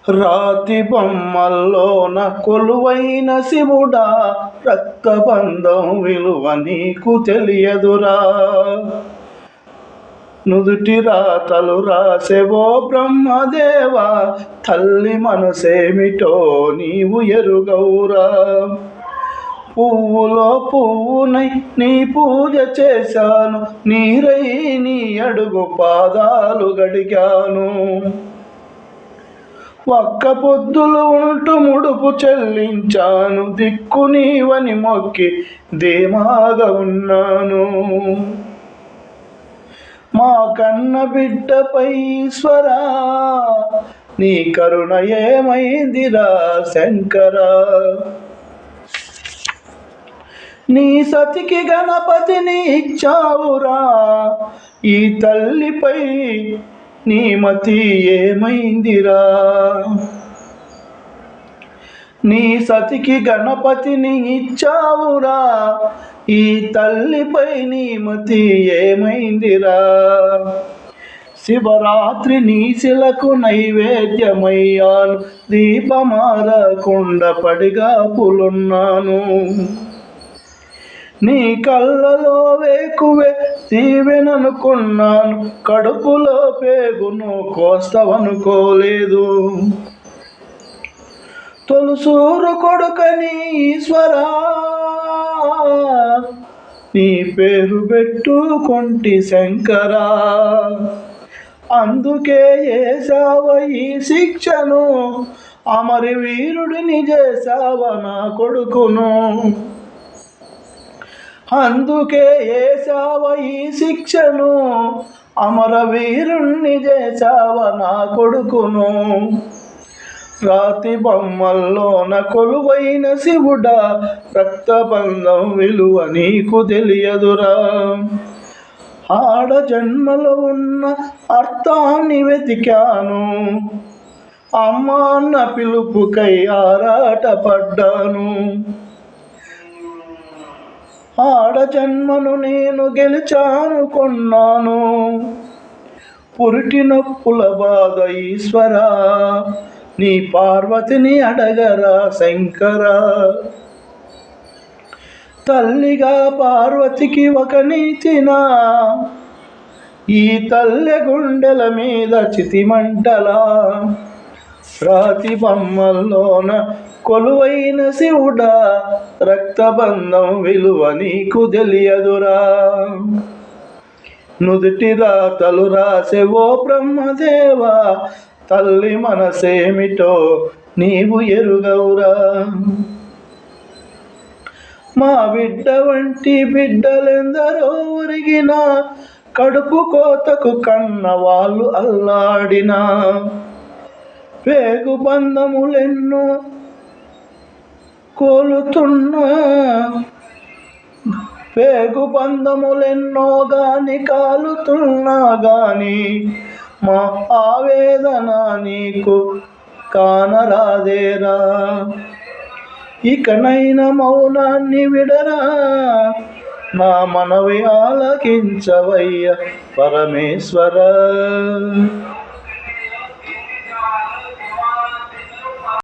రాతి బొమ్మల్లోన కొలువైన శివుడా, రక్తబంధం విలువ నీకు తెలియదురా. నుదుటి రాతలు రాసెవో బ్రహ్మదేవా, తల్లి మనసేమిటో నీవు ఎరుగవురా. పువ్వులో పువ్వునై నీ పూజ చేశాను, నీరై నీ అడుగు పాదాలు గడిగాను. ఒక్క పొద్దులు ఉంటూ ముడుపు చెల్లించాను, దిక్కు నీవని మొక్కి ధీమాగా ఉన్నాను. మా కన్న బిడ్డపై ఈశ్వరా, నీ కరుణ ఏమైందిరా శంకరా. నీ సతికి గణపతిని ఇచ్చావురా, ఈ తల్లిపై నీ మతి ఏమైందిరా. నీ సతికి గణపతిని ఇచ్చావురా, ఈ తల్లిపై నీ మతి ఏమైందిరా. శివరాత్రి నీ శిలకు నైవేద్యమయ్యాను, దీపమారకుండా పడిగాపులున్నాను. నీ కళ్ళలో వేకువే దీవెననుకున్నాను, కడుపులో పేగును కోస్తవనుకోలేదు. తొలుసూరు కొడుకని ఈశ్వరా, నీ పేరు పెట్టుకొంటి శంకరా. అందుకే ఏసావ ఈ శిక్షను, అమరి వీరుడిని చేసావ నా కొడుకును. అందుకే ఏసావ ఈ శిక్షను, అమరవీరుణ్ణి చేసావ నా కొడుకును. రాతి బొమ్మల్లోన కొలువైన శివుడా, రక్తబంధం విలువ నీకు తెలియదురా. ఆడ జన్మలో ఉన్న అర్థాన్ని వెతికాను, అమ్మ అన్న పిలుపుకై ఆరాటపడ్డాను. ఆడ జన్మను నేను గెలిచానుకున్నాను, పురిటి నొప్పుల బాధ ఈశ్వరా, నీ పార్వతిని అడగరా శంకరా. తల్లిగా పార్వతికి ఒక నీతినా, ఈ తల్లె గుండెల మీద చితిమంటలా. రాతి బొమ్మల్లోన కొలువైన శివుడా, రక్తబంధం విలువ నీకు తెలియదురా. నుదుటి రాతలు రాసెవో బ్రహ్మదేవా, తల్లి మనసేమిటో నీవు ఎరుగవురా. మా బిడ్డ వంటి బిడ్డలెందరో ఒరిగినా, కడుపు కోతకు కన్న వాళ్ళు అల్లాడినా. పేగు బంధములెన్నో కోలుతున్నా, పేగు బంధములెన్నో గాని కాలుతున్నా గాని, మా ఆవేదన నీకు కానరాదేరా. ఇకనైనా మౌనాన్ని విడరా, నా మనవి ఆలకించవయ్య పరమేశ్వర.